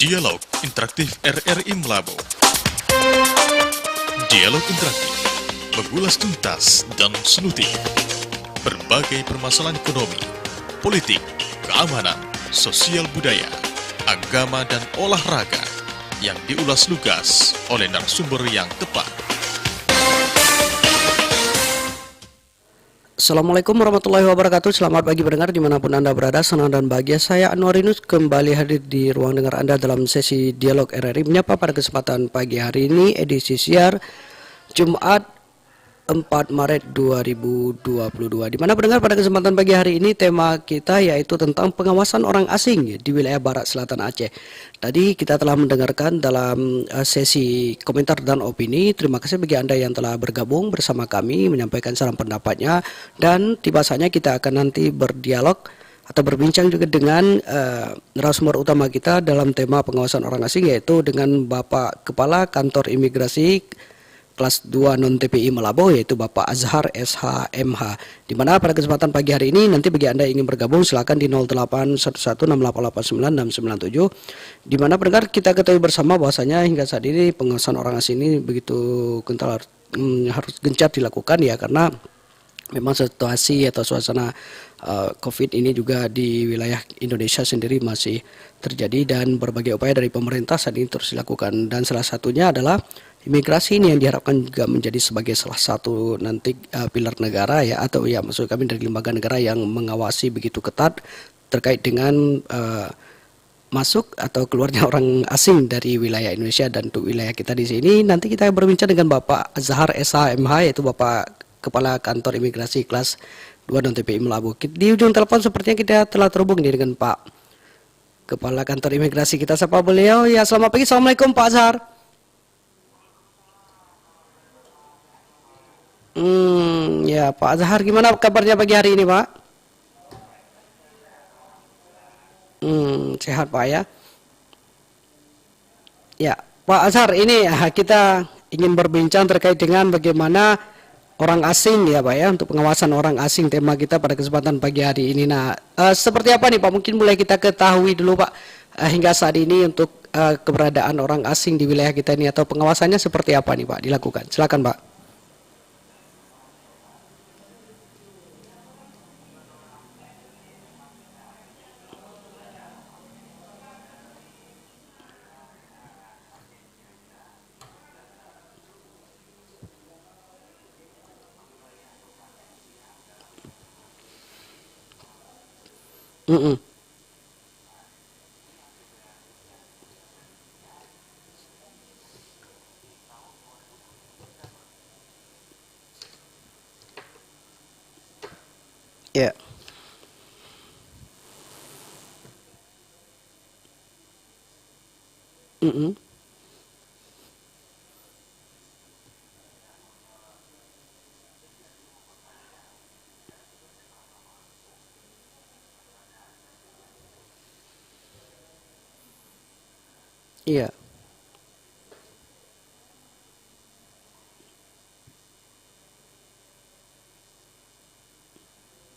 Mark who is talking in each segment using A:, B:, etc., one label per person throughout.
A: Dialog Interaktif RRI Melabo. Dialog Interaktif mengulas tuntas dan selutik berbagai permasalahan ekonomi, politik, keamanan, sosial budaya, agama, dan olahraga yang diulas lugas oleh narasumber yang tepat.
B: Assalamualaikum warahmatullahi wabarakatuh. Selamat pagi pendengar dimanapun Anda berada. Senang dan bahagia saya Anwarinus kembali hadir di ruang dengar Anda dalam sesi Dialog RRI Menyapa pada kesempatan pagi hari ini, edisi siar Jumat 4 Maret 2022. Di mana pendengar pada kesempatan pagi hari ini tema kita yaitu tentang pengawasan orang asing di wilayah Barat Selatan Aceh. Tadi kita telah mendengarkan dalam sesi komentar dan opini. Terima kasih bagi Anda yang telah bergabung bersama kami menyampaikan saran pendapatnya, dan tiba saatnya kita akan nanti berdialog atau berbincang juga dengan narasumber utama kita dalam tema pengawasan orang asing, yaitu dengan Bapak Kepala Kantor Imigrasi kelas 2 non-TPI Melabo, yaitu Bapak Azhar SH.MH. Di mana pada kesempatan pagi hari ini nanti bagi Anda yang ingin bergabung silakan di 0811688967. Di mana pendengar kita ketahui bersama bahwasanya hingga saat ini pengawasan orang asing ini begitu kental, harus gencar dilakukan ya, karena memang situasi atau suasana COVID ini juga di wilayah Indonesia sendiri masih terjadi, dan berbagai upaya dari pemerintah saat ini terus dilakukan, dan salah satunya adalah imigrasi ini yang diharapkan juga menjadi sebagai salah satu nanti pilar negara ya, atau ya maksud kami dari lembaga negara yang mengawasi begitu ketat terkait dengan masuk atau keluarnya orang asing dari wilayah Indonesia. Dan untuk wilayah kita di sini nanti kita berbincang dengan Bapak Azhar SH.MH, yaitu Bapak Kepala Kantor Imigrasi kelas 2 non TPI Melabo. Di ujung telepon sepertinya kita telah terhubung dengan Pak Kepala Kantor Imigrasi. Kita sapa beliau. Ya, selamat pagi. Assalamualaikum Pak Azhar. Ya Pak Azhar, gimana kabarnya pagi hari ini Pak? Sehat Pak ya? Ya Pak Azhar, ini kita ingin berbincang terkait dengan bagaimana orang asing ya Pak ya, untuk pengawasan orang asing, tema kita pada kesempatan pagi hari ini. Nah, seperti apa nih Pak? Mungkin mulai kita ketahui dulu Pak, hingga saat ini untuk keberadaan orang asing di wilayah kita ini, atau pengawasannya seperti apa nih Pak dilakukan? Silakan Pak. Mm-mm. Ya. Mm-mm. Iya.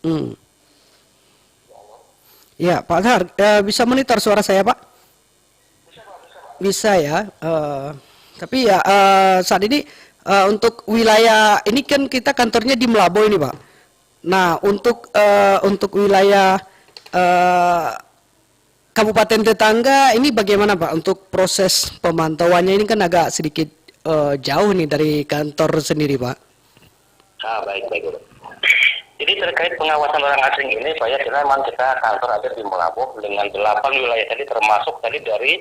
B: Mm. Ya Pak Azhar, bisa monitor suara saya Pak? Bisa ya. Tapi ya saat ini untuk wilayah ini kan kita kantornya di Melabo ini Pak. Nah, untuk wilayah eh, kabupaten tetangga ini bagaimana Pak untuk proses pemantauannya? Ini kan agak sedikit jauh nih dari kantor sendiri Pak.
C: Baik. Jadi terkait pengawasan orang asing ini, Pak ya, memang kita kantor ada di Melabo dengan 8 wilayah tadi, termasuk tadi dari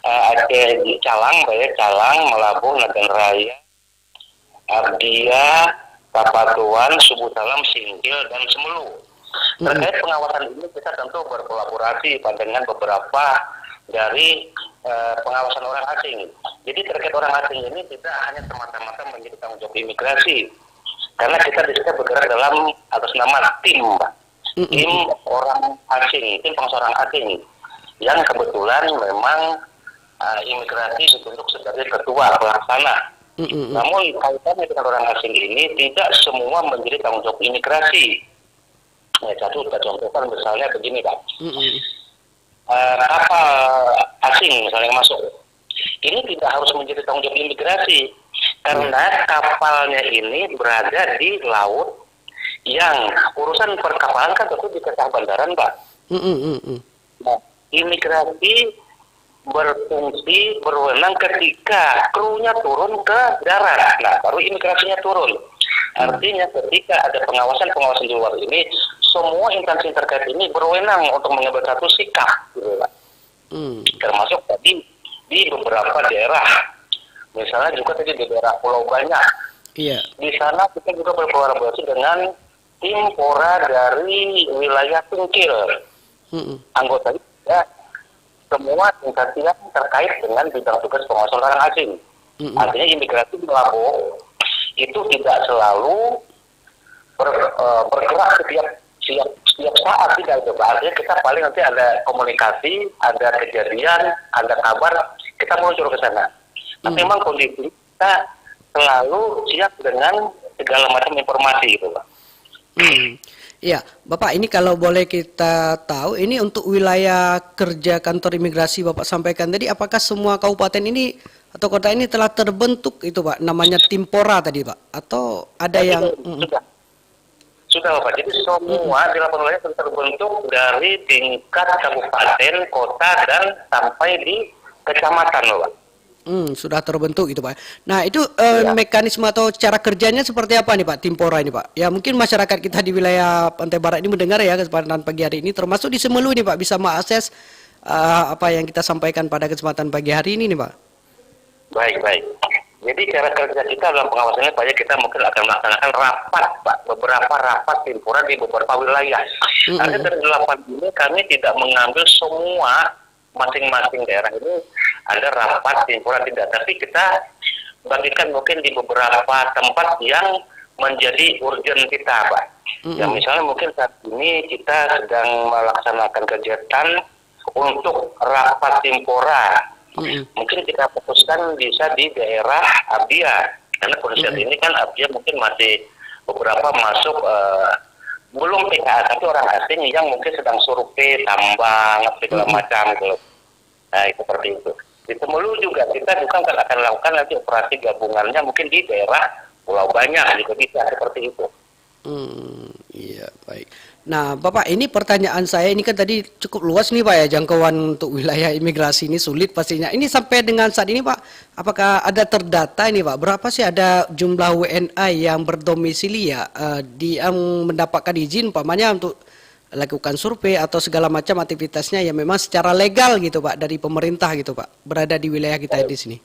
C: Aceh Calang, Pak ya, Calang, Melabo, Nagan Raya, Ardia, Tapatuan, Subuh Salam, Singkil, dan Semelu. Terkait pengawasan ini kita tentu berkolaborasi dengan beberapa dari pengawasan orang asing. Jadi terkait orang asing ini tidak hanya semata-mata menjadi tanggung jawab imigrasi, karena kita di sini bergerak dalam atas nama tim, Pak. Tim orang asing, tim pengawas orang asing, yang kebetulan memang imigrasi dibentuk sebagai ketua pelaksana. Namun kaitannya dengan orang asing ini tidak semua menjadi tanggung jawab imigrasi. Ya, satu kita contohkan misalnya begini Pak. kapal asing misalnya masuk, ini tidak harus menjadi tanggung jawab imigrasi karena kapalnya ini berada di laut yang urusan perkapalan kan tentu di Kesah Bandaran, Pak. Nah, imigrasi berfungsi berwenang ketika krunya turun ke darat. Nah, baru imigrasinya turun. Artinya ketika ada pengawasan di luar ini, semua instansi terkait ini berwenang untuk mengambil satu sikap, gitu, Pak. Termasuk tadi di beberapa daerah, misalnya juga tadi di daerah Pulau Banyak.
B: Iya.
C: Di sana kita juga berkolaborasi dengan tim Pora dari wilayah Tungkil. Anggotanya ya, semua instansi yang terkait dengan bidang tugas pengawasan orang asing. Artinya imigrasi melabo itu tidak selalu bergerak setiap saat, tidak itu. Artinya kita paling nanti ada komunikasi, ada kejadian, ada kabar, kita muncul ke sana. Tapi memang kondisi kita selalu siap dengan segala macam informasi gitu, Pak.
B: Iya, Bapak, ini kalau boleh kita tahu, ini untuk wilayah kerja kantor imigrasi Bapak sampaikan tadi, apakah semua kabupaten ini atau kota ini telah terbentuk itu, Pak, namanya tim Pora tadi, Pak? Atau ada yang...
C: Sudah, Bapak. Jadi semua di 8 wilayah terbentuk dari tingkat kabupaten, kota, dan sampai di kecamatan, Bapak.
B: Sudah terbentuk itu, Pak. Nah, itu mekanisme atau cara kerjanya seperti apa nih, Pak, tim Pora ini, Pak? Ya, mungkin masyarakat kita di wilayah Pantai Barat ini mendengar ya kesempatan pagi hari ini, termasuk di Semelu nih, Pak, bisa mengakses apa yang kita sampaikan pada kesempatan pagi hari ini nih, Pak.
C: Baik. Jadi cara kerja kita dalam pengawasannya, Pak, kita mungkin akan melaksanakan rapat, Pak, beberapa rapat tim Pora di beberapa wilayah. Artinya dari 8 ini kami tidak mengambil semua masing-masing daerah ini ada rapat timpuran tidak, tapi kita bagikan mungkin di beberapa tempat yang menjadi urgent kita, Pak. Ya misalnya mungkin saat ini kita sedang melaksanakan kegiatan untuk rapat timpora. Mungkin kita fokuskan bisa di daerah Abia, karena kondisi ini kan Abia mungkin masih beberapa masuk belum PKA, tapi orang asing yang mungkin sedang survei tambang segala macam gitu. Nah, seperti itu. Di Semelu juga kita akan lakukan nanti operasi gabungannya mungkin di daerah Pulau Banyak juga bisa seperti itu.
B: Iya, baik. Nah, Bapak, ini pertanyaan saya ini kan tadi cukup luas nih, Pak, ya, jangkauan untuk wilayah imigrasi ini sulit pastinya. Ini sampai dengan saat ini, Pak, apakah ada terdata ini, Pak, berapa sih ada jumlah WNA yang berdomisili ya yang mendapatkan izin umpamanya untuk lakukan survei atau segala macam aktivitasnya yang memang secara legal gitu, Pak, dari pemerintah gitu, Pak, berada di wilayah kita di sini.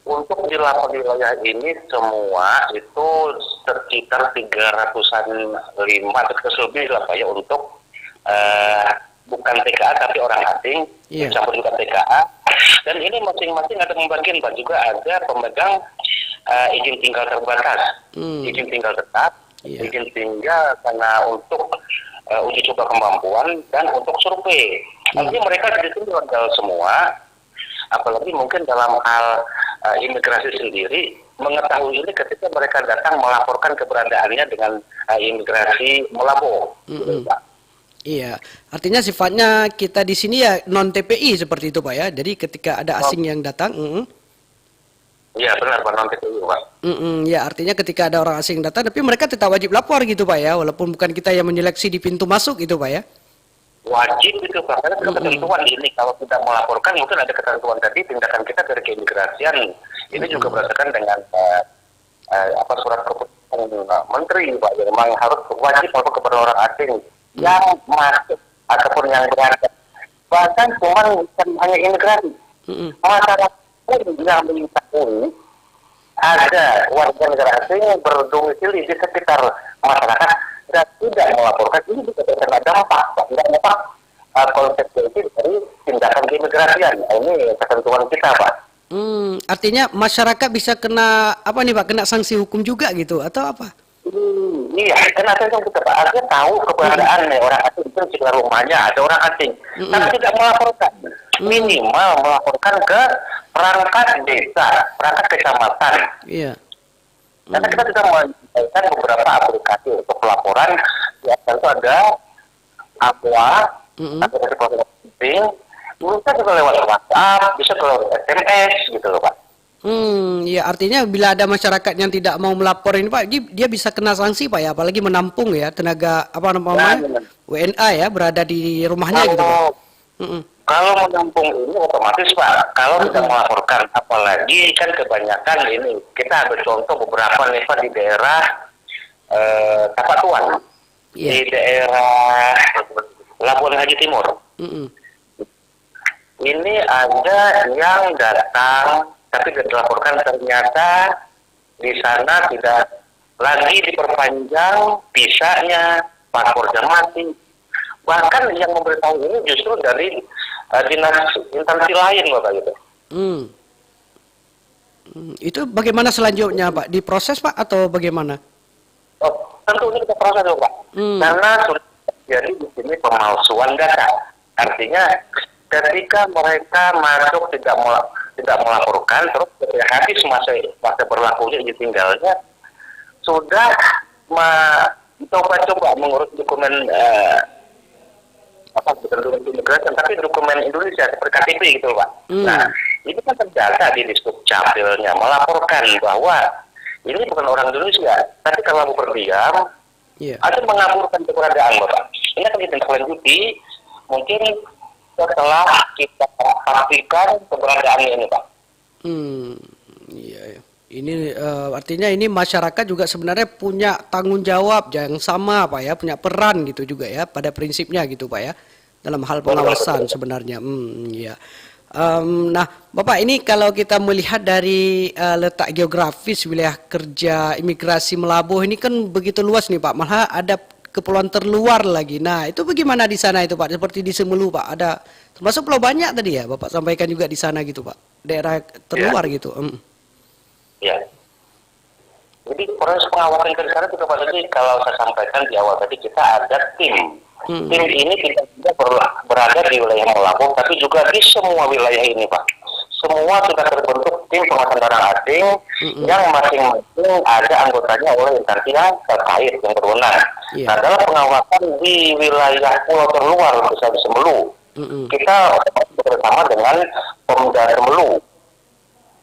C: Untuk di 8 wilayah ini semua itu sekitar 300-an 500 lebih lah, Pak, ya, untuk bukan TKA tapi orang asing, campur juga TKA. Dan ini masing-masing ada pembagian, Pak, juga ada pemegang izin tinggal terbatas, izin tinggal tetap, izin tinggal karena untuk uji coba kemampuan dan untuk survei. Artinya mereka di sini legal semua, apalagi mungkin dalam hal imigrasi sendiri mengetahui ini ketika mereka datang melaporkan keberadaannya dengan imigrasi melapor.
B: Iya, artinya sifatnya kita di sini ya non TPI seperti itu, Pak, ya. Jadi ketika ada asing yang datang,
C: iya benar, Pak, non TPI, Pak.
B: Ya, artinya ketika ada orang asing datang, tapi mereka tetap wajib lapor gitu, Pak, ya, walaupun bukan kita yang menyeleksi di pintu masuk gitu, Pak, ya.
C: Wajib itu, Pak, karena ketentuan ini kalau tidak melaporkan mungkin ada ketentuan tadi tindakan kita dari keimigrasian. Ini juga berdasarkan dengan surat keputusan menteri, Pak, yang memang harus wajib melapor kepada orang asing yang masuk ataupun yang berada. Bahkan bukan hanya imigrasi, masyarakat yang mengetahui ada warga negara asing yang berdomisili di sekitar masyarakat dan tidak melaporkan, ini bisa terkena dampak konsekuensi dari tindakan keimigrasian. Ini ketentuan kita, Pak.
B: Artinya masyarakat bisa kena apa nih, Pak? Kena sanksi hukum juga gitu atau apa?
C: Iya, kena sanksi hukum, Pak. Artinya tahu keberadaan orang asing itu di sekitar rumahnya ada orang asing, tapi tidak melaporkan. Minimal melaporkan ke perangkat desa, perangkat kecamatan.
B: Iya.
C: Karena kita sudah menyediakan beberapa aplikasi untuk pelaporan, ya tentu ada Aqua, aplikasi pelaporan penting, bisa juga lewat WhatsApp, bisa juga lewat SMS gitu loh Pak.
B: Ya artinya bila ada masyarakat yang tidak mau melapor ini Pak, dia bisa kena sanksi Pak ya, apalagi menampung ya tenaga apa namanya
C: Nah,
B: WNA ya berada di rumahnya gitu Pak.
C: kalau
B: Mm-mm.
C: kalau menampung ini otomatis Pak, kalau tidak melaporkan, apalagi kan kebanyakan ini kita ada contoh beberapa nih Pak di daerah Tapatuan,
B: Iya.
C: di daerah Labuan Haji Timur.
B: Mm-mm.
C: Ini ada yang datang tapi tidak dilaporkan, ternyata di sana tidak lagi diperpanjang visanya, paspornya mati. Bahkan yang memberitahu ini justru dari dinas instansi lain Bapak gitu.
B: Hmm. Itu bagaimana selanjutnya Pak? Diproses Pak atau bagaimana?
C: Oh, tentu ini kita proses Pak. Karena sudah terjadi di sini pemalsuan data. Artinya ketika mereka masuk tidak melaporkan, terus ketika habis masa berlakunya izin tinggalnya sudah coba mengurus dokumen bukan dokumen imigrasi tapi dokumen Indonesia seperti KTP gitu Pak. Nah itu kan terdata di Dukcapilnya melaporkan bahwa ini bukan orang Indonesia, tapi kalau mau berdiam atau mengaburkan keberadaan Bapak. Ini akan ditindaklanjuti mungkin setelah kita pastikan keberadaannya ini Pak.
B: Iya. Ini artinya ini masyarakat juga sebenarnya punya tanggung jawab yang sama Pak ya, punya peran gitu juga ya pada prinsipnya gitu Pak ya dalam hal pengawasan sebenarnya. Iya. Nah Bapak ini kalau kita melihat dari letak geografis wilayah kerja imigrasi Melabuh ini kan begitu luas nih Pak, malah ada kepulauan terluar lagi. Nah itu bagaimana di sana itu Pak? Seperti di Semelu Pak, ada termasuk pulau banyak tadi ya Bapak sampaikan juga di sana gitu Pak, daerah terluar gitu.
C: Ya. Jadi proses pengawasan ke sana juga Pak Dodi, kalau saya sampaikan di awal tadi kita ada tim. Tim ini tidak berada di wilayah Melabuh, tapi juga di semua wilayah ini Pak. Semua sudah terbentuk tim pengawasan orang asing yang masing-masing ada anggotanya oleh instansi yang terkait yang berwenang. Nah dalam pengawasan di wilayah pulau terluar misalnya di Semelu, kita bersama dengan Pemda Semelu,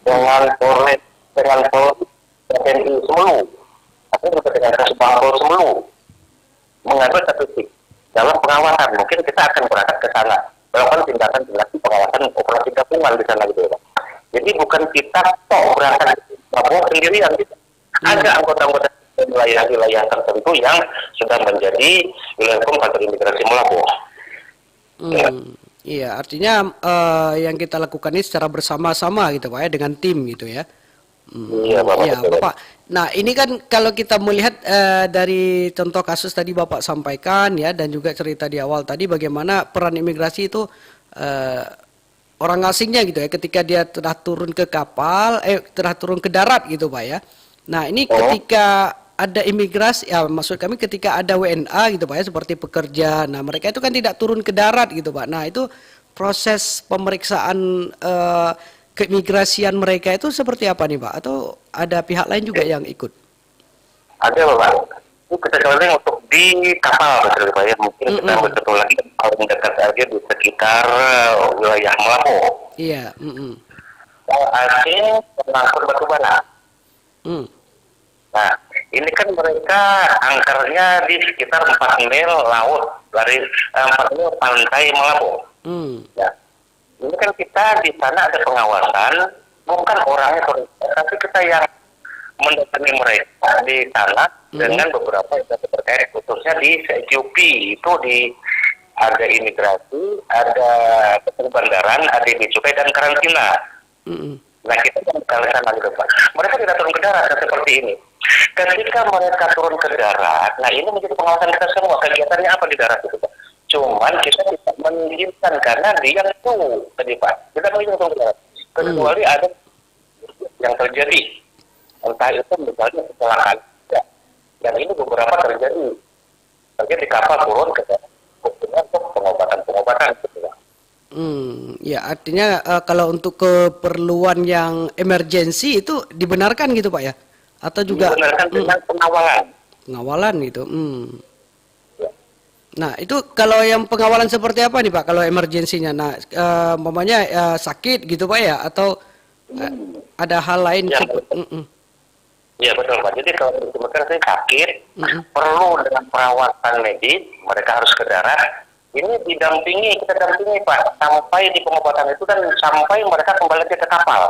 C: dengan Polres, dengan TNI Semelu, atau juga dengan Kasbangpol Semelu, mengambil statistik dalam pengawasan. Mungkin kita akan berangkat ke sana, melakukan tindakan pengawasan operasi gabungan di sana gitu ya. Jadi bukan kita berangkat sendirian, gitu. Ada anggota-anggota wilayah-wilayah tertentu yang sudah menjadi wilayah hukum kantor imigrasi Melabuh.
B: Iya, artinya yang kita lakukan ini secara bersama-sama gitu Pak ya, dengan tim gitu ya.
C: Iya
B: Bapak. Nah ini kan kalau kita melihat dari contoh kasus tadi Bapak sampaikan ya, dan juga cerita di awal tadi bagaimana peran imigrasi itu orang asingnya gitu ya, ketika dia telah turun ke kapal, telah turun ke darat gitu Pak ya. Nah ini ketika ada imigrasi, ya maksud kami ketika ada WNA gitu Pak ya, seperti pekerja, nah mereka itu kan tidak turun ke darat gitu Pak. Nah itu proses pemeriksaan keimigrasian mereka itu seperti apa nih Pak? Atau ada pihak lain juga yang ikut?
C: Ada Bapak. Itu kita keliling untuk di kapal betul Pak ya. Mungkin kita betul lagi paling dekat aja di sekitar wilayah Melabuh.
B: Iya.
C: Asing pengangkut batu bara. Nah, ini kan mereka angkernya di sekitar 4 mil laut dari 4 mil pantai Melabuh. Ya. Ini kan kita di sana ada pengawasan, bukan orangnya, tapi kita yang mendatangi mereka di sana dengan beberapa yang terkait, khususnya di CQP itu ada imigrasi, ada bandaran, ada di cukai dan karantina. Nah kita yang ke sana gitu Pak. Mereka tidak turun ke darat seperti ini. Ketika mereka turun ke darat, nah ini menjadi pengawasan kita semua. Kegiatannya apa di darat itu Pak? Cuman kita tidak mengizinkan karena dia itu tadi Pak, kita mengizinkan kecuali ada yang terjadi, entah itu misalnya kecelakaan, dan ini beberapa terjadi di kapal turun ke untuk pengobatan gitu.
B: Ya artinya kalau untuk keperluan yang emergensi itu dibenarkan gitu Pak ya? Atau juga
C: dibenarkan dengan pengawalan
B: pengawalan gitu. Nah, itu kalau yang pengawalan seperti apa nih Pak? Kalau emergensinya, nah, umpamanya sakit gitu Pak ya, atau ada hal lain?
C: Ya, ya betul Pak. Jadi kalau ditemukan sakit, perlu dengan perawatan medis, mereka harus ke darat. Ini kita dampingi Pak, sampai di pengobatan itu dan sampai mereka kembali ke kapal.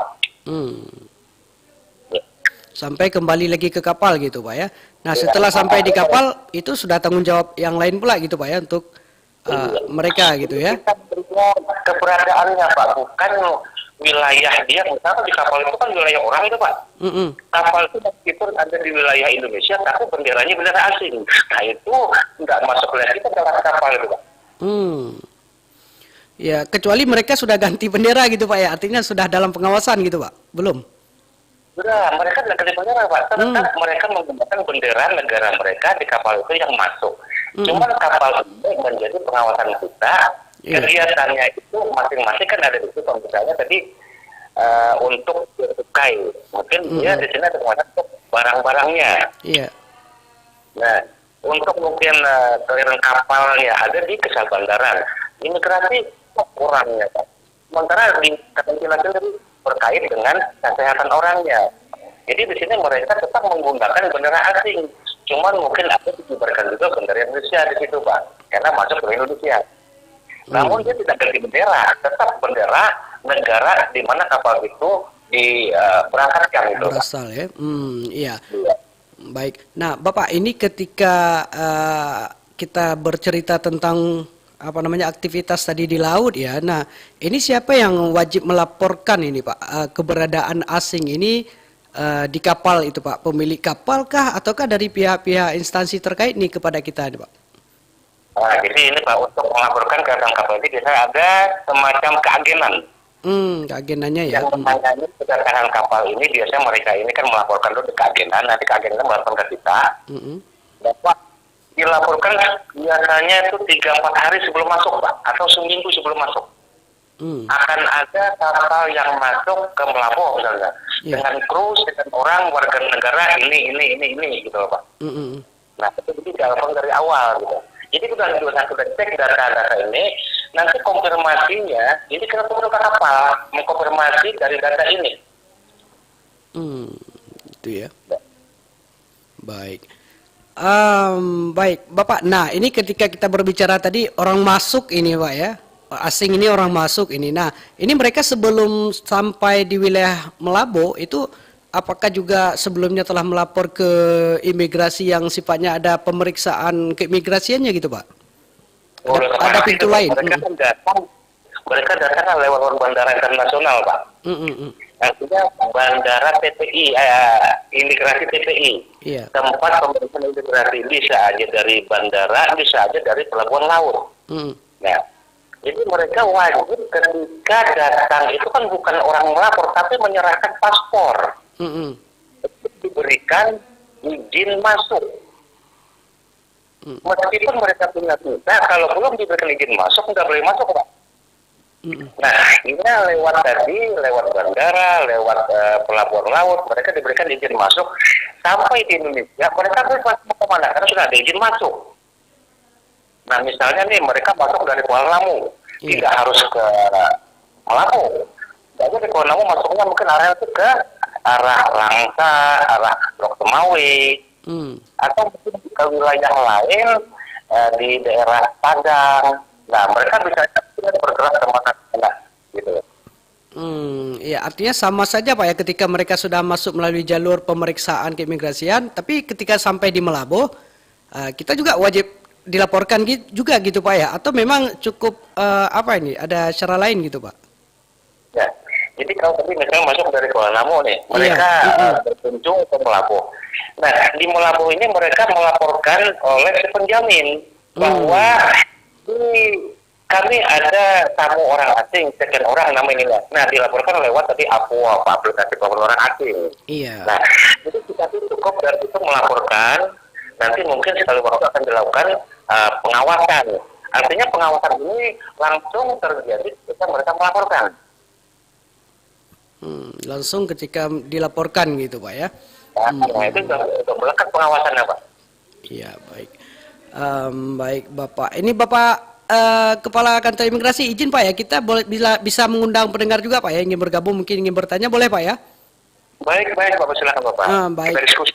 C: Ya.
B: Sampai kembali lagi ke kapal gitu Pak ya. Nah, setelah sampai di kapal itu sudah tanggung jawab yang lain pula gitu Pak ya, untuk mereka gitu ya.
C: Kita berikan keberadaannya Pak, bukan wilayah dia. Misalnya di kapal itu kan wilayah orang itu Pak. Kapal itu meskipun ada di wilayah Indonesia, tapi benderanya bendera asing. Nah itu nggak masuk lagi ke dalam kapal itu Pak.
B: Ya, kecuali mereka sudah ganti bendera gitu Pak ya, artinya sudah dalam pengawasan gitu Pak, belum?
C: Sudah, mereka tidak ganti bendera Pak, tetap mereka menggunakan bendera negara mereka di kapal itu yang masuk. Cuman kapal ini menjadi pengawasan kita, kegiatannya itu masing-masing kan ada di situ, misalnya tadi untuk cukai, mungkin dia di sini ada pengawasan untuk barang-barangnya.
B: Iya.
C: Nah, untuk mungkin clearance kapalnya ada di kesabandaran. Imigrasi kurangnya Pak. Sementara di ketentuan tadi berkait dengan kesehatan orangnya. Jadi di sini mereka tetap menggunakan bendera asing. Cuman mungkin ada diberikan juga bendera Indonesia di situ Pak, karena masuk ke Indonesia. Namun dia tidak ganti bendera, tetap bendera negara di mana kapal itu diberangkatkan itu Pak.
B: Berasal ya. Iya. Baik. Nah, Bapak, ini ketika kita bercerita tentang apa namanya aktivitas tadi di laut ya. Nah, ini siapa yang wajib melaporkan ini Pak, keberadaan asing ini di kapal itu Pak? Pemilik kapal kah ataukah dari pihak-pihak instansi terkait nih kepada kita nih Pak?
C: Nah, jadi ini Pak, untuk melaporkan keberadaan kapal ini biasanya ada semacam keagenan.
B: Keagenannya ya.
C: Yang menangani kedatangan kapal ini biasanya mereka ini kan melaporkan dulu ke agenan, nanti ke agenan melaporkan ke kita. Dapat dilaporkan biasanya itu 3-4 hari sebelum masuk Pak, atau seminggu sebelum masuk. Akan ada kapal yang masuk ke Melabuh misalnya, dengan kru, dengan orang warga negara ini gitu loh Pak. Nah itu dilaporkan dari awal gitu. Jadi sudah cek data-data ini, nanti konfirmasinya, ini kita tunggu ke kapal mengkonfirmasi dari data ini.
B: Itu ya. Baik. Baik, Bapak. Nah, ini ketika kita berbicara tadi orang masuk ini, Pak ya, asing ini orang masuk ini. Nah, ini mereka sebelum sampai di wilayah Melambo itu, apakah juga sebelumnya telah melapor ke imigrasi yang sifatnya ada pemeriksaan keimigrasiannya gitu, Pak? Ada pintu lain.
C: Mereka datang lewat bandara internasional, Pak. Artinya bandara TPI, imigrasi TPI.
B: Iya.
C: Tempat pemeriksaan imigrasi bisa aja dari bandara, bisa aja dari pelabuhan laut. Nah, jadi mereka wajib ketika datang itu kan bukan orang melapor, tapi menyerahkan paspor. Diberikan izin masuk. Meskipun mereka punya visa, kalau belum diberikan izin masuk, nggak boleh masuk, Pak. Nah, ini lewat bandara, lewat pelabuhan laut, mereka diberikan izin masuk. Sampai di Indonesia, mereka bebas mau kemana, karena sudah ada izin masuk. Nah, misalnya nih, mereka masuk dari Kuala Namu, tidak harus ke Melabu. Jadi di Kuala Namu masuknya mungkin arah itu ke arah Langsa, arah Lok Semawe, atau mungkin ke wilayah lain di daerah Padang. Nah, mereka bisa bergerak kemana-mana, gitu.
B: Ya, artinya sama saja Pak ya, ketika mereka sudah masuk melalui jalur pemeriksaan keimigrasian, tapi ketika sampai di Melambo, kita juga wajib dilaporkan juga gitu Pak ya, atau memang cukup apa ini, ada cara lain gitu Pak?
C: Ya, jadi kalau tadi misalnya masuk dari Kuala Namu nih, mereka berkunjung ke Melambo. Nah, di Melambo ini mereka melaporkan oleh si penjamin bahwa kami ada tamu orang asing, sekian orang namanya. Nah, dilaporkan lewat tadi Apua, aplikasi pelaporan orang asing.
B: Iya.
C: Nah, jadi kita cukup dari itu melaporkan, nanti mungkin sekali waktu akan dilakukan pengawasan. Artinya pengawasan ini langsung terjadi ketika mereka melaporkan.
B: Langsung ketika dilaporkan gitu Pak ya.
C: Nah, itu sudah melekat pengawasannya Pak.
B: Iya, baik. Baik Bapak. Ini Bapak Kepala Kantor Imigrasi, izin Pak ya, kita boleh bisa mengundang pendengar juga Pak ya, ingin bergabung, mungkin ingin bertanya, boleh Pak ya?
C: Baik, Bapak, silakan Bapak.
B: Baik.
C: Kita diskusi.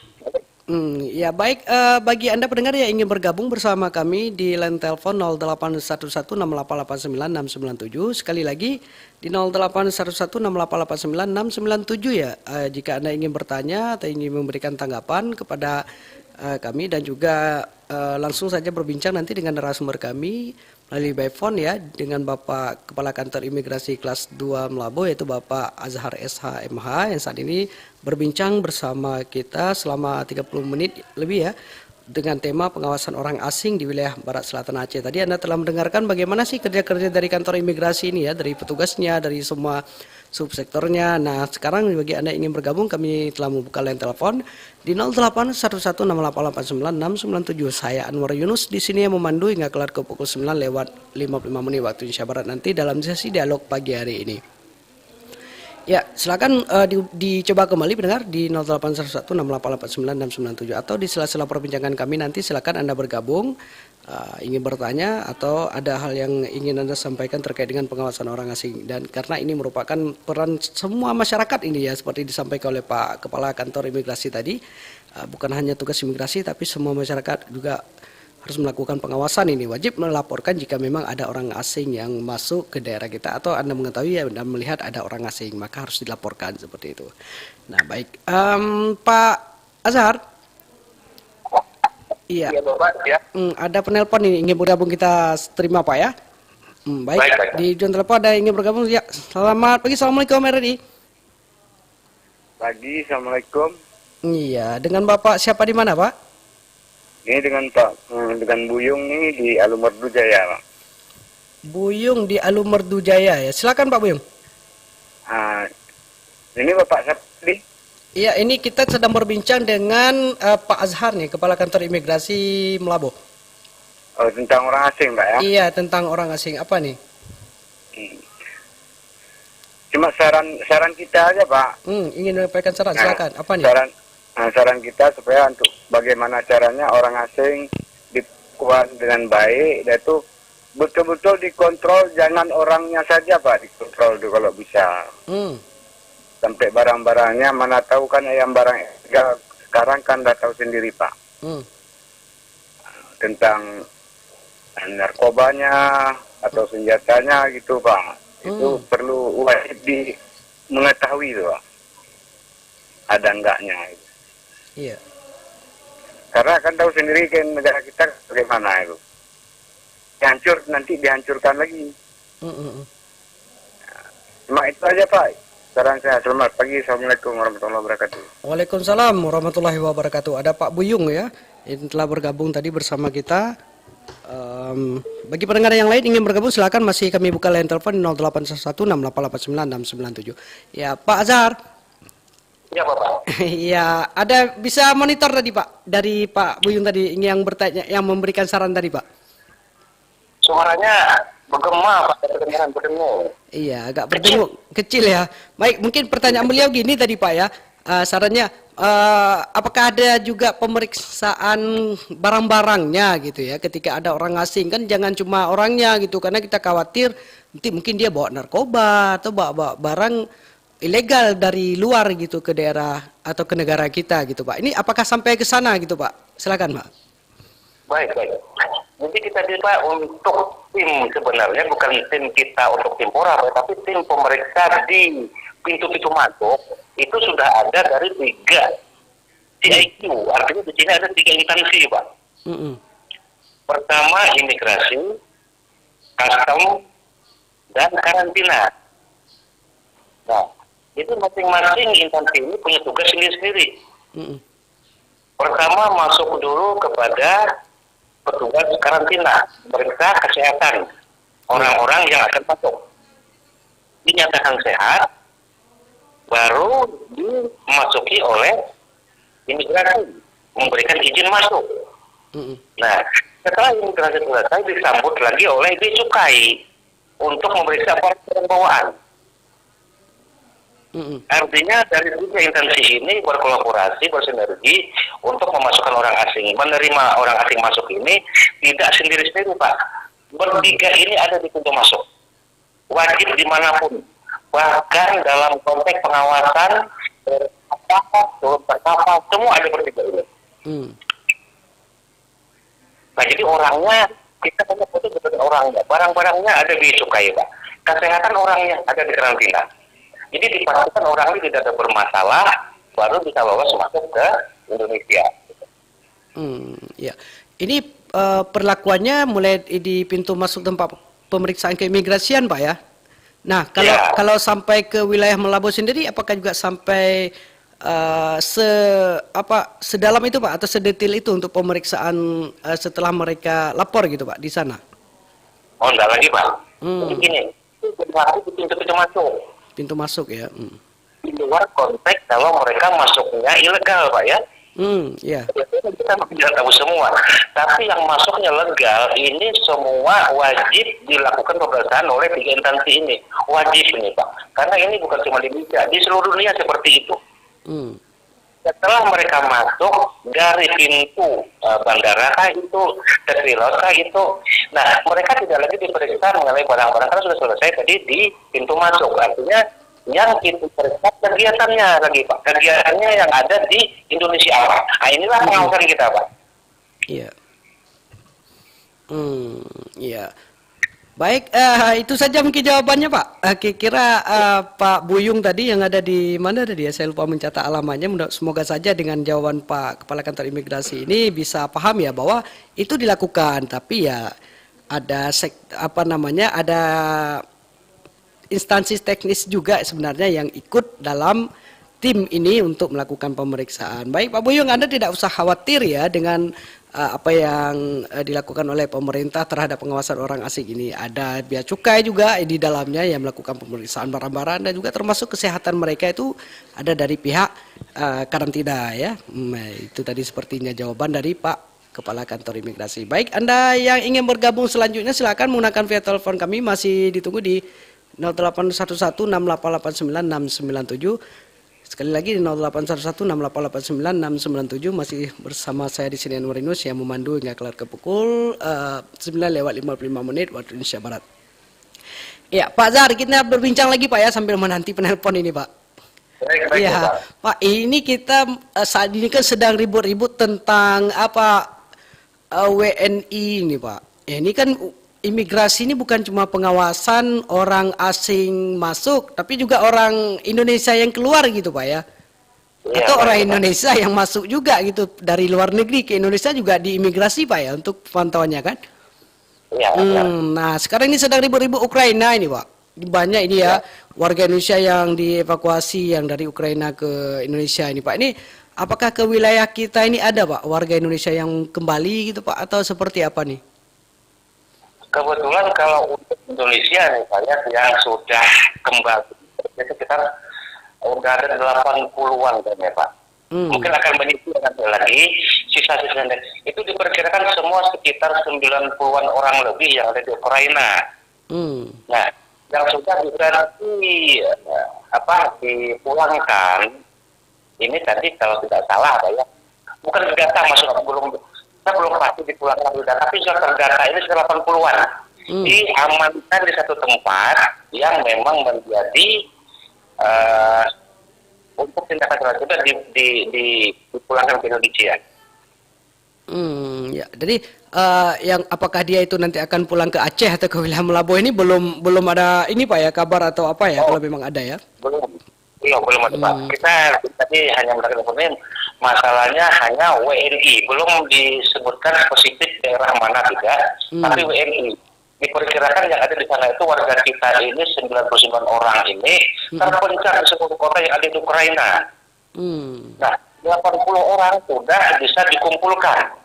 B: Ya baik, bagi Anda pendengar yang ingin bergabung bersama kami di line telepon 08116889 sekali lagi di 08116889 ya. Jika Anda ingin bertanya atau ingin memberikan tanggapan kepada kami dan juga langsung saja berbincang nanti dengan narasumber kami melalui by phone ya dengan Bapak Kepala Kantor Imigrasi Kelas 2 Melabo yaitu Bapak Azhar SH MH yang saat ini berbincang bersama kita selama 30 menit lebih ya dengan tema pengawasan orang asing di wilayah Barat Selatan Aceh. Tadi Anda telah mendengarkan bagaimana sih kerja-kerja dari kantor imigrasi ini ya, dari petugasnya, dari semua subsektornya. Nah, sekarang bagi Anda yang ingin bergabung, kami telah membuka line telepon di 08116889 Saya Anwar Yunus di sini yang memandu hingga kelar ke pukul 9 lewat 55 menit waktu Indonesia Barat nanti dalam sesi dialog pagi hari ini. Ya, silakan dicoba kembali pendengar di 08116889 atau di sela-sela perbincangan kami nanti silakan Anda bergabung, ingin bertanya atau ada hal yang ingin Anda sampaikan terkait dengan pengawasan orang asing, dan karena ini merupakan peran semua masyarakat ini ya seperti disampaikan oleh Pak Kepala Kantor Imigrasi tadi, bukan hanya tugas imigrasi tapi semua masyarakat juga harus melakukan pengawasan ini, wajib melaporkan jika memang ada orang asing yang masuk ke daerah kita atau Anda mengetahui dan melihat ada orang asing, maka harus dilaporkan seperti itu. Nah baik, Pak Azhar, iya,
C: Bapak, ya.
B: Ada penelpon ini ingin bergabung, kita terima Pak ya. Baik. Di ujung telepon ada yang ingin bergabung ya. Selamat pagi, assalamualaikum RRI.
D: Pagi, assalamualaikum.
B: Iya, dengan Bapak siapa di mana Pak?
D: Ini dengan Buyung nih di Alumerdu Jaya, Pak.
B: Buyung di Alumerdu Jaya ya. Silakan Pak Buyung.
D: Ini Bapak Sapdi.
B: Iya, ini kita sedang berbincang dengan Pak Azhar nih, Kepala Kantor Imigrasi Melabo.
D: Oh, tentang orang asing, Pak ya?
B: Iya, tentang orang asing. Apa nih?
D: Cuma saran kita aja, Pak.
B: Ingin menyampaikan saran, silakan. Apa nih?
D: Saran kita supaya untuk bagaimana caranya orang asing diperlakukan dengan baik, dan itu betul-betul dikontrol, jangan orangnya saja Pak, dikontrol dulu kalau bisa. Sampai barang-barangnya, mana tahu kan yang barang sekarang kan udah tahu sendiri Pak. Tentang narkobanya atau senjatanya gitu Pak. Itu perlu wajib mengetahui itu Pak. Ada enggaknya itu.
B: Iya.
D: Karena kan tahu sendiri kan negara kita bagaimana itu. Nanti dihancurkan lagi. Cuma itu aja Pak. Saran saya. Selamat pagi. Assalamualaikum warahmatullahi wabarakatuh.
B: Waalaikumsalam warahmatullahi wabarakatuh. Ada Pak Buyung ya, yang telah bergabung tadi bersama kita. Bagi pendengar yang lain ingin bergabung silakan, masih kami buka line telepon 08116889 Ya Pak Azhar.
C: Ya Bapak.
B: Iya, ada bisa monitor tadi Pak dari Pak Buyung tadi yang bertanya, yang memberikan saran tadi Pak.
C: Suaranya bergema Pak, kedengaran berdengung.
B: Iya, agak berdengung, kecil ya. Baik, mungkin pertanyaan beliau gini tadi Pak ya. Sarannya, apakah ada juga pemeriksaan barang-barangnya gitu ya, ketika ada orang asing, kan jangan cuma orangnya gitu, karena kita khawatir nanti mungkin dia bawa narkoba atau bawa barang ilegal dari luar gitu ke daerah atau ke negara kita gitu Pak. Ini apakah sampai ke sana gitu Pak? Silakan Pak.
C: Baik. Jadi kita Pak untuk tim, sebenarnya bukan tim kita untuk tim pora, tapi tim pemeriksa di pintu-pintu masuk itu sudah ada dari 3 CIQ. Artinya di sini ada 3 instansi Pak. Pertama imigrasi, custom, dan karantina. Nah, itu masing-masing instansi ini punya tugas sendiri-sendiri. Pertama masuk dulu kepada petugas karantina, periksa kesehatan orang-orang yang akan masuk. Dinyatakan sehat, baru dimasuki oleh imigrasi, memberikan izin masuk. Nah, setelah imigrasi selesai disambut lagi oleh Bea Cukai untuk memeriksa barang bawaan. Artinya dari tiga instansi ini berkolaborasi, bersinergi untuk memasukkan orang asing. Menerima orang asing masuk ini tidak sendiri-sendiri, Pak. Bertiga ini ada di pintu masuk. Wajib dimanapun. Bahkan dalam konteks pengawasan, turun kapal, semua ada bertiga ini. Nah, jadi orangnya, kita hanya foto dengan orangnya. Barang-barangnya ada di cukai, Pak. Kesehatan orangnya ada di karantina. Jadi dipastikan orang ini tidak ada bermasalah, baru bisa lolos masuk ke Indonesia.
B: Ya. Ini perlakuannya mulai di pintu masuk tempat pemeriksaan keimigrasian, Pak ya. Nah, kalau sampai ke wilayah Melambo sendiri, apakah juga sampai sedalam itu, Pak, atau sedetil itu untuk pemeriksaan setelah mereka lapor gitu, Pak, di sana?
C: Oh, enggak lagi, Pak. Jadi gini, itu pintu masuk.
B: Pintu masuk ya.
C: Di luar konteks kalau mereka masuknya ilegal, Pak ya.
B: Ya.
C: Kita tidak tahu semua. Tapi yang masuknya legal ini semua wajib dilakukan pemeriksaan oleh tiga instansi ini. Wajib ini, Pak. Karena ini bukan cuma di Indonesia, di seluruh dunia seperti itu. Setelah mereka masuk dari pintu bandara itu, terminal itu, nah mereka tidak lagi diperiksa mengenai barang-barang karena sudah selesai tadi di pintu masuk. Artinya yang itu periksa kegiatannya lagi, Pak. Kegiatannya yang ada di Indonesia, Pak. Nah, inilah pengawasan kita, Pak.
B: Iya. Iya. Baik, itu saja mungkin jawabannya, Pak. Kira-kira Pak Buyung tadi yang ada di mana tadi ya? Saya lupa mencatat alamannya. Semoga saja dengan jawaban Pak Kepala Kantor Imigrasi ini bisa paham ya bahwa itu dilakukan, tapi ya ada ada instansi teknis juga sebenarnya yang ikut dalam tim ini untuk melakukan pemeriksaan. Baik, Pak Buyung, Anda tidak usah khawatir ya dengan apa yang dilakukan oleh pemerintah terhadap pengawasan orang asing ini. Ada bea cukai juga di dalamnya yang melakukan pemeriksaan barang-barang dan juga termasuk kesehatan mereka itu ada dari pihak karantina ya. Itu tadi sepertinya jawaban dari Pak Kepala Kantor Imigrasi. Baik, Anda yang ingin bergabung selanjutnya silakan menggunakan via telepon kami, masih ditunggu di 08116889 697. Sekali lagi di 08116889 697 masih bersama saya di sini Anwar Inus yang memandu hingga kelar ke pukul 9:55 waktu Indonesia Barat. Ya, Pak Zahar, kita berbincang lagi Pak ya sambil menanti penelpon ini, Pak.
C: Baik,
B: Ya, Pak, ini kita saat ini kan sedang ribut-ribut tentang WNI ini, Pak. Ya, ini kan imigrasi ini bukan cuma pengawasan orang asing masuk, tapi juga orang Indonesia yang keluar gitu, Pak ya. Atau orang Indonesia yang masuk juga gitu dari luar negeri ke Indonesia juga di imigrasi, Pak ya, untuk pantauannya kan. Nah, sekarang ini sedang ribut-ribut Ukraina ini, Pak. Banyak ini ya warga Indonesia yang dievakuasi yang dari Ukraina ke Indonesia ini, Pak. Ini apakah ke wilayah kita ini ada, Pak, warga Indonesia yang kembali gitu, Pak, atau seperti apa nih?
C: Kebetulan kalau untuk Indonesia misalnya yang sudah kembali sekitar udah ada 80-an kan ya, Pak. Mungkin akan meningkat nanti lagi sisa-sisanya. Itu diperkirakan semua sekitar 90-an orang lebih yang ada di Ukraina. Nah, yang sudah dipulangkan ini tadi kalau tidak salah Pak ya. Bukan data masuk kita belum pasti dipulangkan sudah, tapi sudah terdata ini sudah 80-an. Diamankan di satu tempat yang memang menjadi untuk tindakan selanjutnya dipulangkan ke Indonesia.
B: Ya, jadi yang apakah dia itu nanti akan pulang ke Aceh atau ke wilayah Melambo ini belum ada ini Pak ya kabar atau apa ya kalau memang ada ya?
C: Belum ada Pak. Kita tadi hanya mendapatkan informasi masalahnya hanya WNI, belum disebutkan spesifik daerah mana tidak, tapi WNI. Diperkirakan yang ada di sana itu warga kita ini 99 orang ini terpencar di seluruh kota yang ada di Ukraina. Nah, 80 orang sudah bisa dikumpulkan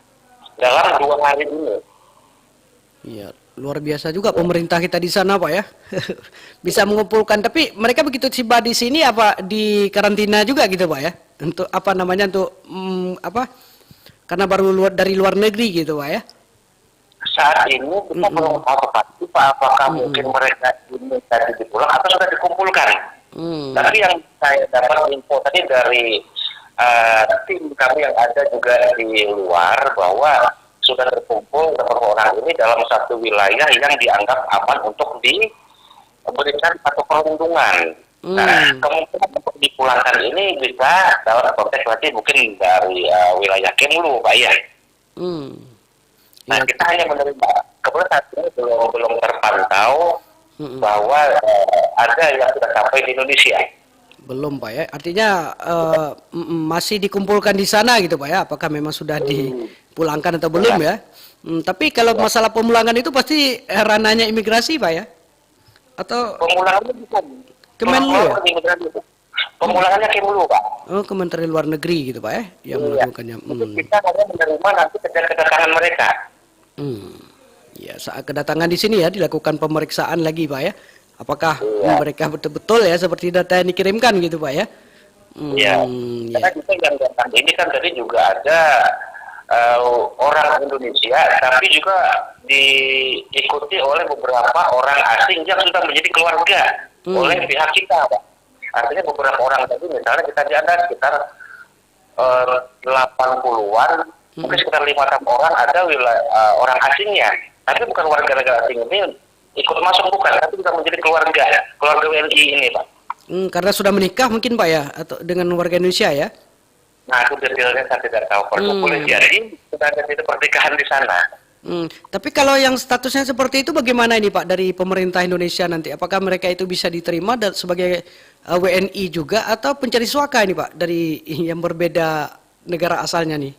C: dalam 2 hari ini.
B: Iya, luar biasa juga pemerintah kita di sana Pak ya. Bisa mengumpulkan, tapi mereka begitu tiba di sini apa di karantina juga gitu Pak ya? Untuk karena baru dari luar negeri gitu Pak ya?
C: Saat ini kita belum tahu pasti Pak apakah mungkin mereka ini tadi dipulang atau sudah dikumpulkan. Tapi yang saya dapat info tadi dari tim kami yang ada juga di luar bahwa sudah terkumpul beberapa orang ini dalam satu wilayah yang dianggap aman untuk diberikan satu perlindungan. Nah, kemungkinan untuk dipulangkan ini bisa dalam konteks berarti mungkin dari wilayah Kemlu, Pak ya. Nah, kita hanya menerima, kebetulan saat ini belum terpantau bahwa ada yang sudah sampai di Indonesia.
B: Belum Pak ya, artinya masih dikumpulkan di sana gitu Pak ya, apakah memang sudah dipulangkan atau belum ya? Tapi kalau masalah pemulangan itu pasti ranahnya imigrasi Pak ya? Atau
C: pemulangannya bukan
B: Kemenlu ya?
C: Pemulangannya Kemlu, Pak.
B: Oh, Kementerian Luar Negeri gitu Pak ya, yang melakukannya.
C: Kita hanya menerima nanti kedatangan mereka.
B: Ya, saat kedatangan di sini ya dilakukan pemeriksaan lagi Pak ya. Apakah mereka betul-betul ya seperti data yang dikirimkan gitu Pak ya?
C: Iya. Karena kita yang datang ini kan tadi juga ada orang Indonesia, tapi juga diikuti oleh beberapa orang asing yang sudah menjadi keluarga oleh pihak kita, Pak. Artinya beberapa orang tadi, misalnya kita ada sekitar 80-an, mungkin sekitar 5-6 orang ada orang asingnya, tapi bukan warga negara asing ini ikut masuk bukan, tapi sudah menjadi keluarga WNI ini, Pak.
B: Karena sudah menikah mungkin Pak ya, atau dengan warga Indonesia ya?
C: Nah, itu detailnya saya tidak tahu. Polisi jadi sudah ada itu pernikahan di sana.
B: Tapi kalau yang statusnya seperti itu bagaimana ini Pak dari pemerintah Indonesia nanti? Apakah mereka itu bisa diterima dan sebagai WNI juga atau pencari suaka ini Pak dari yang berbeda negara asalnya nih?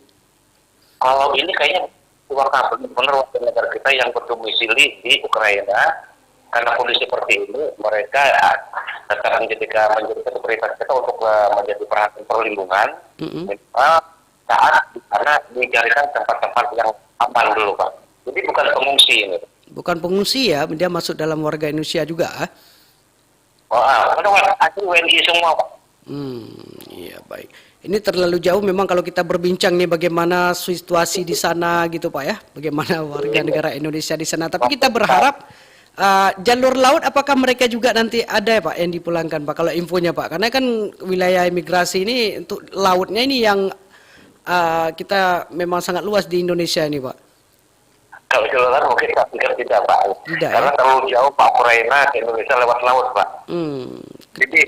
C: Kalau ini kayaknya benar warga negara kita yang berdomisili di Ukraina, karena kondisi seperti ini mereka tetap menjadi satu prioritas kita untuk menjadi perhatian perlindungan saat karena dicarikan tempat-tempat yang aman dulu Pak. Jadi bukan pengungsi ini.
B: Bukan pengungsi ya, dia masuk dalam warga Indonesia juga.
C: Asli WNI semua Pak.
B: Iya baik. Ini terlalu jauh memang kalau kita berbincang nih bagaimana situasi di sana gitu Pak ya, bagaimana warga negara Indonesia di sana. Tapi kita berharap jalur laut apakah mereka juga nanti ada ya Pak yang dipulangkan Pak kalau infonya Pak, karena kan wilayah imigrasi ini untuk lautnya ini yang kita memang sangat luas di Indonesia ini Pak.
C: Kalau jalur laut mungkin saya pikir tidak Pak.
B: Tidak,
C: karena terlalu jauh Pak, Ukraina ke Indonesia lewat laut Pak. Jadi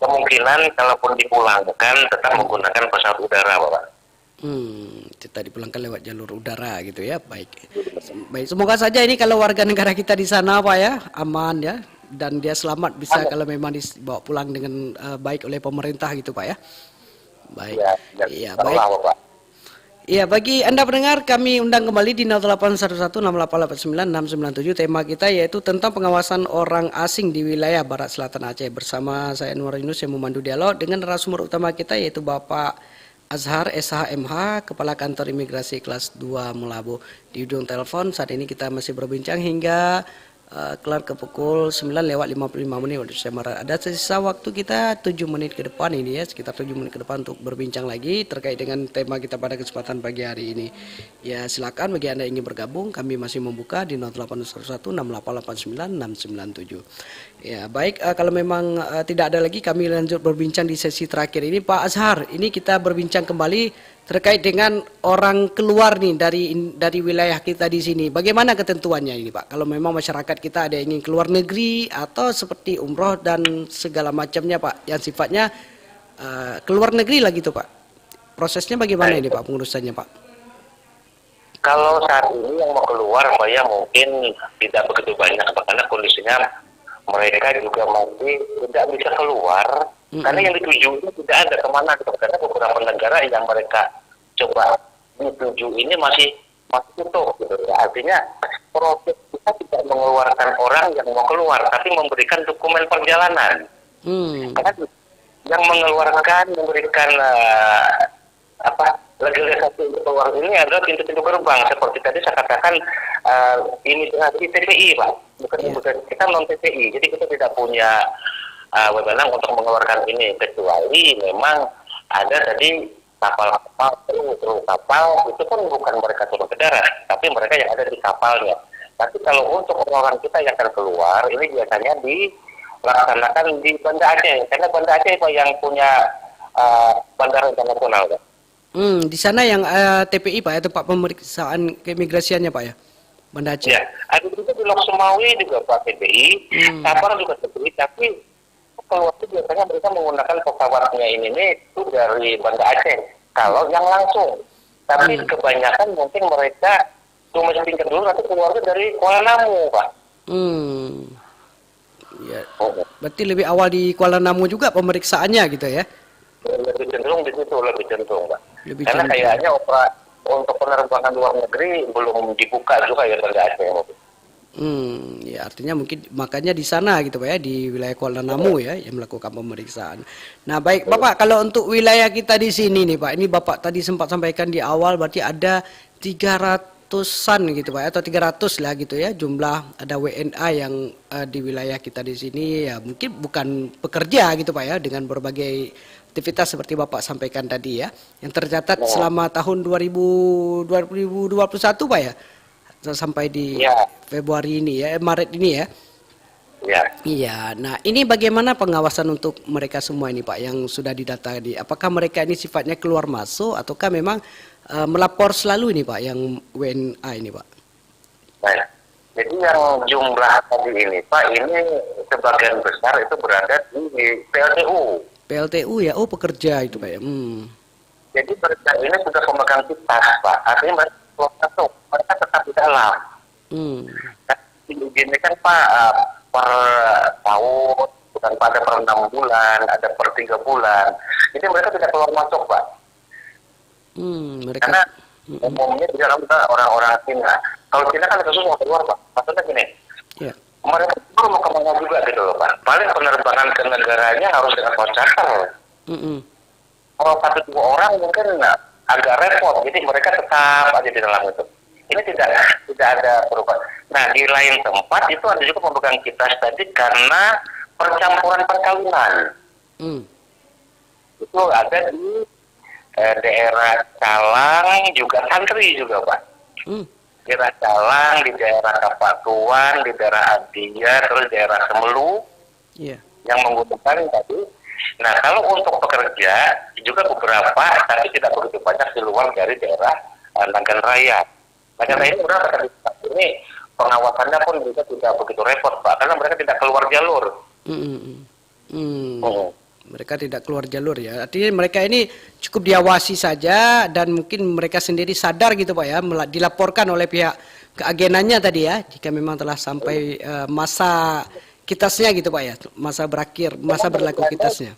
C: kemungkinan kalaupun dipulangkan tetap menggunakan pesawat udara Pak.
B: Kita dipulangkan lewat jalur udara gitu ya. Baik. Semoga saja ini kalau warga negara kita di sana Pak ya aman ya dan dia selamat bisa kalau memang dibawa pulang dengan baik oleh pemerintah gitu Pak ya. Baik. Iya, baik.
C: Pak.
B: Iya, bagi Anda pendengar kami undang kembali di 0811688967. Tema kita yaitu tentang pengawasan orang asing di wilayah Barat Selatan Aceh. Bersama saya Anwar Yunus yang memandu dialog dengan narasumber utama kita yaitu Bapak Azhar SHMH, Kepala Kantor Imigrasi Kelas 2 Mulabo. Di ujung telepon saat ini kita masih berbincang hingga kelar ke pukul 9:55 waktu Indonesia Barat. Ada sisa waktu kita 7 menit ke depan ini ya, sekitar 7 menit ke depan untuk berbincang lagi terkait dengan tema kita pada kesempatan pagi hari ini. Ya silakan bagi Anda yang ingin bergabung, kami masih membuka di 0811688967. Ya baik, kalau memang tidak ada lagi kami lanjut berbincang di sesi terakhir ini. Pak Azhar, ini kita berbincang kembali terkait dengan orang keluar nih dari wilayah kita di sini. Bagaimana ketentuannya ini Pak? Kalau memang masyarakat kita ada yang ingin keluar negeri atau seperti umroh dan segala macamnya Pak, yang sifatnya keluar negeri lah gitu Pak. Prosesnya bagaimana ini Pak pengurusannya Pak?
C: Kalau saat ini yang mau keluar Pak ya mungkin tidak begitu banyak Pak, karena kondisinya mereka juga masih tidak bisa keluar. Karena yang dituju ini tidak ada kemana gitu. Karena beberapa negara yang mereka coba dituju ini masih tutup gitu ya. Artinya proses kita tidak mengeluarkan orang yang mau keluar, tapi memberikan dokumen perjalanan. Karena yang mengeluarkan, memberikan legalisasi untuk keluar ini adalah pintu-pintu gerbang. Seperti tadi saya katakan imigrasi TPI Pak. Bukan kita non TPI, jadi kita tidak punya wewenang untuk mengeluarkan ini, kecuali memang ada tadi kapal itu pun bukan mereka turun ke darat, tapi mereka yang ada di kapalnya. Tapi kalau untuk orang kita yang akan keluar ini biasanya laksanakan di Banda Aceh, karena Banda Aceh Pak yang punya bandara internasional Pak.
B: Di sana yang TPI Pak ya, tempat pemeriksaan keimigrasiannya Pak ya, Banda Aceh.
C: Ya, ada juga di Lok Sumawi juga Pak TPI, Sabang juga TPI, tapi keluar itu biasanya mereka menggunakan pesawatnya ini itu dari Banda Aceh. Kalau yang langsung, tapi kebanyakan mungkin mereka domestik dulu nanti keluarnya dari Kuala Namu Pak.
B: Ya, berarti lebih awal di Kuala Namu juga pemeriksaannya gitu ya?
C: Lebih cenderung di situ, lebih cenderung Pak.
B: Lebih
C: Karena
B: cenderung.
C: kayaknya untuk penerbangan luar negeri belum dibuka juga ya Banda Aceh.
B: Ya artinya mungkin makanya di sana gitu Pak ya, di wilayah Kuala Namu ya yang melakukan pemeriksaan. Nah baik Bapak, kalau untuk wilayah kita di sini nih Pak, ini Bapak tadi sempat sampaikan di awal berarti ada 300-an gitu Pak ya, atau 300 lah gitu ya jumlah ada WNA yang di wilayah kita di sini ya, mungkin bukan pekerja gitu Pak ya, dengan berbagai aktivitas seperti Bapak sampaikan tadi ya, yang tercatat selama tahun 2021 Pak ya, sampai di Februari ini ya, Maret ini ya.
C: Ya.
B: Iya. Nah, ini bagaimana pengawasan untuk mereka semua ini Pak yang sudah didata di? Apakah mereka ini sifatnya keluar masuk ataukah memang melapor selalu ini Pak yang WNA ini Pak?
C: Nah, jadi yang jumlah tadi ini Pak, ini sebagian besar itu berada di PLTU.
B: PLTU ya, oh pekerja itu Pak ya.
C: Jadi mereka ini sudah pemegang kitas Pak, artinya mereka keluar masuk, mereka tetap di dalam. Ini kan Pak per tahun, bukan pada per 6 bulan, ada per 3 bulan. Jadi mereka tidak keluar masuk Pak.
B: Mereka.
C: Karena umumnya di dalam orang-orang Cina. Kalau Cina kan lebih susah keluar Pak. Maksudnya gini, mereka mau kemana juga gitu loh Pak. Paling penerbangan ke negaranya harus dengan charter. Kalau 1-2 orang mungkin agak repot. Jadi mereka tetap aja di dalam itu. Ini tidak ada perubahan. Nah di lain tempat itu ada juga pemegang kitas tadi karena percampuran perkawinan. Itu ada di daerah Calang juga santri juga Pak. Daerah Calang, di daerah Kapatuan, di daerah Adia, terus daerah Semelu yang menggunakan tadi. Nah kalau untuk pekerja juga beberapa, tapi tidak begitu banyak di luar dari daerah Nagan Raya. Nagan Raya ini berapa tadi? Ini pengawasannya pun juga tidak begitu repot Pak, karena mereka tidak keluar jalur.
B: Mereka tidak keluar jalur ya. Artinya mereka ini cukup diawasi saja dan mungkin mereka sendiri sadar gitu Pak ya, dilaporkan oleh pihak keagenannya tadi ya, jika memang telah sampai masa kitasnya gitu Pak ya, masa berakhir, masa berlaku kitasnya.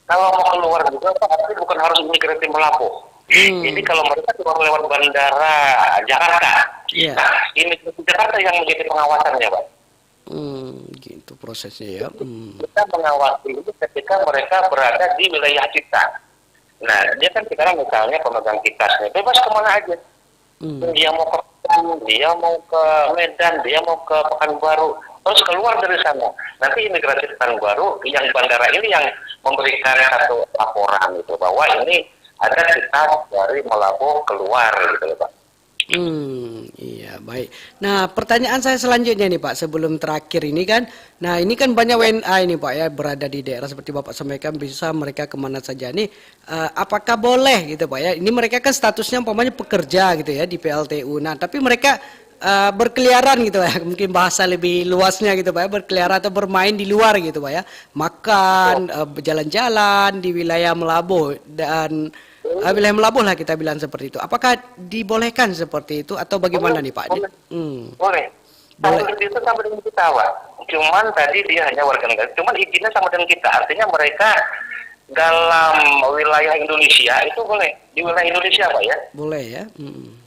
C: Kalau mau keluar juga Pak, tapi bukan harus imigrasi Melabuh. Jadi kalau mereka keluar lewat bandara Jakarta, nah, imigrasi Jakarta yang menjadi pengawasannya Pak.
B: Gitu prosesnya ya.
C: Kita mengawasi itu ketika mereka berada di wilayah kita. Nah, dia kan sekarang misalnya pemegang kitasnya bebas kemana aja. Dia mau ke dia mau ke Medan, dia mau ke Pekanbaru, terus keluar dari sana. Nanti imigrasi Pekanbaru yang bandara ini yang memberikan satu laporan itu bahwa ini ada kitas dari Melabuh keluar gitu loh Pak.
B: Iya baik. Nah pertanyaan saya selanjutnya nih Pak, sebelum terakhir ini kan, nah ini kan banyak WNA ini Pak ya berada di daerah seperti Bapak sampaikan, bisa mereka kemana saja nih. Apakah boleh gitu Pak ya? Ini mereka kan statusnya umpamanya pekerja gitu ya di PLTU. Nah tapi mereka berkeliaran gitu ya, mungkin bahasa lebih luasnya gitu Pak ya, berkeliaran atau bermain di luar gitu Pak ya, makan, berjalan-jalan di wilayah Melabuh dan wilayah Melabuh lah kita bilang seperti itu. Apakah dibolehkan seperti itu atau bagaimana nih Pak?
C: Boleh. Boleh. Itu sama dengan kita Pak. Cuman tadi dia hanya warga negara. Cuman izinnya sama dengan kita. Artinya mereka dalam wilayah Indonesia itu boleh. Di wilayah Indonesia Pak ya.
B: Boleh ya.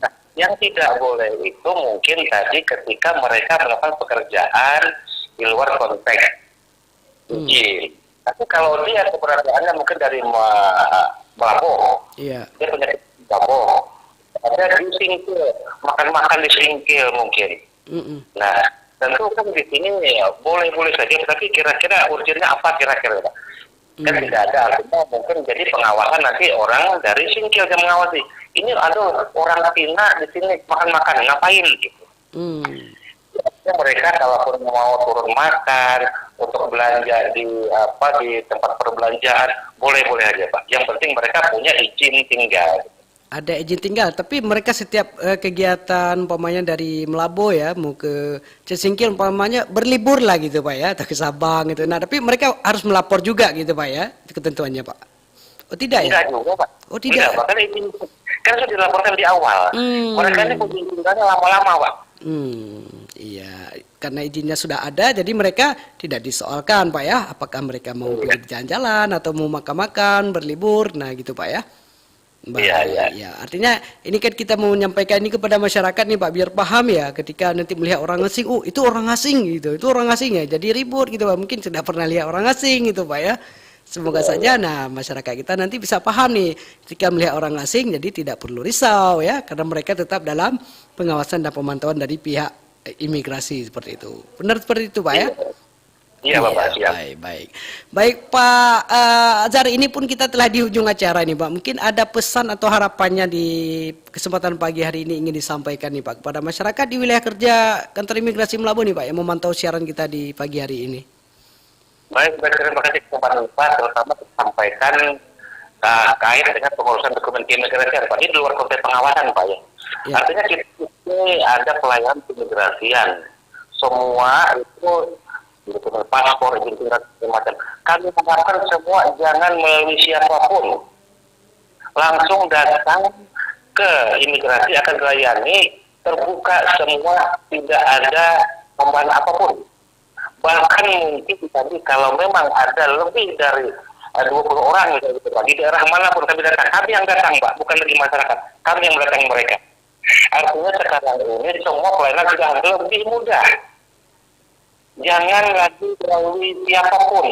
C: Nah, yang tidak boleh itu mungkin tadi ketika mereka melakukan pekerjaan di luar konteks izin. Tapi kalau dia keberadaannya mungkin dari Melabuh, dia punya Melabuh, ada di Singkil, makan-makan di Singkil mungkin. Nah, tentu kan di sini boleh-boleh saja, tapi kira-kira urgennya apa kira-kira Pak? Kan tidak ada, artinya mungkin jadi pengawasan nanti orang dari Singkil yang mengawasi. Ini ada orang Cina di sini makan-makan, ngapain gitu. Mereka kalaupun mau turun makan, untuk belanja di tempat perbelanjaan, boleh-boleh aja Pak. Yang penting mereka punya izin tinggal.
B: Ada izin tinggal, tapi mereka setiap kegiatan umpamanya dari Melabo ya mau ke Cisingkil umpamanya berlibur lah gitu Pak ya, atau ke Sabang gitu. Nah, tapi mereka harus melapor juga gitu Pak ya, itu ketentuannya Pak. Oh tidak ya?
C: Tidak juga Pak.
B: Oh tidak.
C: Bahkan izin kan sudah dilaporkan di awal. Mereka ini punya izin tinggalnya lama-lama Pak.
B: Iya, karena izinnya sudah ada, jadi mereka tidak disoalkan Pak ya, apakah mereka mau pergi jalan-jalan atau mau makan-makan, berlibur, nah gitu Pak ya.
C: Iya.
B: Ya, artinya ini kan kita mau menyampaikan ini kepada masyarakat nih Pak, biar paham ya ketika nanti melihat orang asing, itu orang asing gitu, itu orang asing ya, jadi ribut gitu Pak, mungkin tidak pernah lihat orang asing gitu Pak ya. Semoga saja nah masyarakat kita nanti bisa paham nih ketika melihat orang asing, jadi tidak perlu risau ya, karena mereka tetap dalam pengawasan dan pemantauan dari pihak imigrasi seperti itu. Benar seperti itu Pak ya?
C: Iya Bapak, siap.
B: Baik Pak Azhar, ini pun kita telah di ujung acara ini Pak. Mungkin ada pesan atau harapannya di kesempatan pagi hari ini ingin disampaikan nih Pak kepada masyarakat di wilayah kerja kantor imigrasi Melabo nih Pak yang memantau siaran kita di pagi hari ini.
C: Baik, terima kasih kesempatan Pak, terutama disampaikan kait dengan pengurusan dokumen keimigrasian Pak. Ini di luar konteks pengawasan Pak ya. Artinya kita ini ada pelayanan keimigrasian. Semua itu dokumen paspor, izin tinggal macam. Kami mengharapkan semua jangan melalui siapapun, langsung datang ke imigrasi akan dilayani, terbuka semua, tidak ada pembahasan apapun. Bahkan mungkin tadi kalau memang ada lebih dari 20 orang misalnya Pak, di daerah manapun kami datang, kami yang datang Pak, bukan lagi masyarakat, kami yang mendatangi mereka. Artinya sekarang ini semua pelayanan sudah lebih mudah. Jangan lagi melalui siapapun.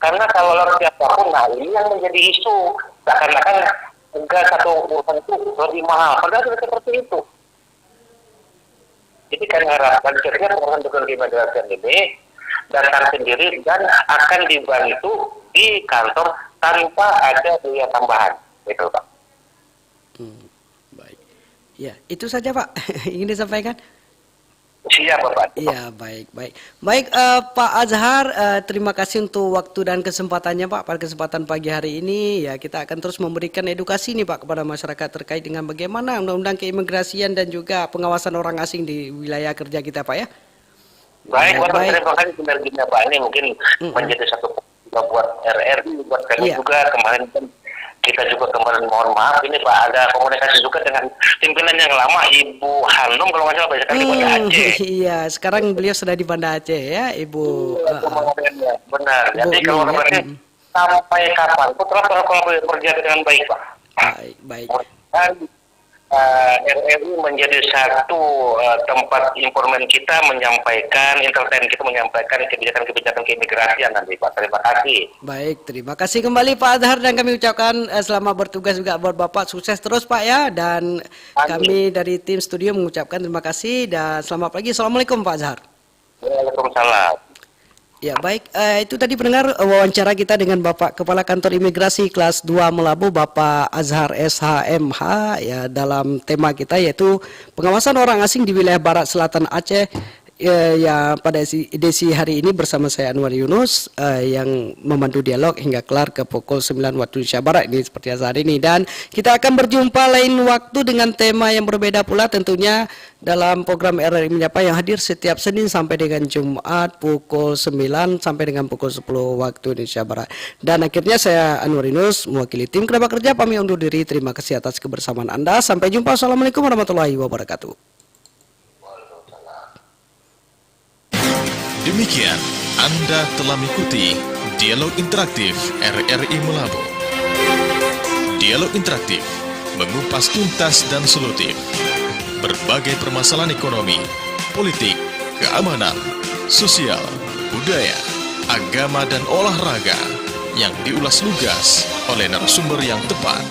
C: Karena kalau melalui siapapun, nah ini yang menjadi isu. Seakan-akan enggak satu urusan itu lebih mahal. Padahal tidak seperti itu. Jadi kami harapkan setiap urusan dokumen keimigrasian ini datang sendiri dan akan dibantu di kantor tanpa ada biaya tambahan. Itu Pak.
B: Baik. Ya, itu saja Pak ingin disampaikan.
C: Siap Bapak.
B: Iya, baik. Baik Pak Azhar, terima kasih untuk waktu dan kesempatannya Pak pada kesempatan pagi hari ini. Ya, kita akan terus memberikan edukasi nih Pak kepada masyarakat terkait dengan bagaimana undang-undang keimigrasian dan juga pengawasan orang asing di wilayah kerja kita Pak ya.
C: Baik, terima kasih sinerginya Pak. Ini mungkin menjadi satu buat RRI, buat kami juga. Kemarin kan kita juga kemarin mohon maaf ini Pak, ada komunikasi juga dengan pimpinan yang lama Ibu Hanum kalau nggak salah banyak di Banda Aceh.
B: Iya, sekarang beliau sudah di Banda Aceh ya Ibu.
C: Benar. Jadi kalau berarti sampai kapan? Putra kalau bekerja dengan baik Pak.
B: Baik.
C: RRI menjadi satu tempat informan kita menyampaikan, entertain kita menyampaikan kebijakan-kebijakan keimigrasian nanti Pak. Terima kasih.
B: Baik, terima kasih kembali Pak Azhar dan kami ucapkan selamat bertugas juga buat Bapak, sukses terus Pak ya, dan kami dari tim studio mengucapkan terima kasih dan selamat pagi. Assalamualaikum Pak Azhar.
C: Waalaikumsalam.
B: Ya baik, itu tadi pendengar wawancara kita dengan Bapak Kepala Kantor Imigrasi kelas 2 Melabo, Bapak Azhar SHMH ya, dalam tema kita yaitu pengawasan orang asing di wilayah Barat Selatan Aceh. Ya pada edisi hari ini bersama saya Anwar Yunus yang memandu dialog hingga kelar ke pukul 9 waktu Indonesia Barat ini seperti saat ini, dan kita akan berjumpa lain waktu dengan tema yang berbeda pula tentunya dalam program RRI Menyapa yang hadir setiap Senin sampai dengan Jumat pukul 9 sampai dengan pukul 10 waktu Indonesia Barat. Dan akhirnya saya Anwar Yunus mewakili tim kerabat kerja pamit undur diri. Terima kasih atas kebersamaan Anda. Sampai jumpa. Assalamualaikum warahmatullahi wabarakatuh.
A: Demikian, Anda telah mengikuti Dialog Interaktif RRI Melabo. Dialog Interaktif mengupas tuntas dan solutif berbagai permasalahan ekonomi, politik, keamanan, sosial, budaya, agama, dan olahraga yang diulas lugas oleh narasumber yang tepat.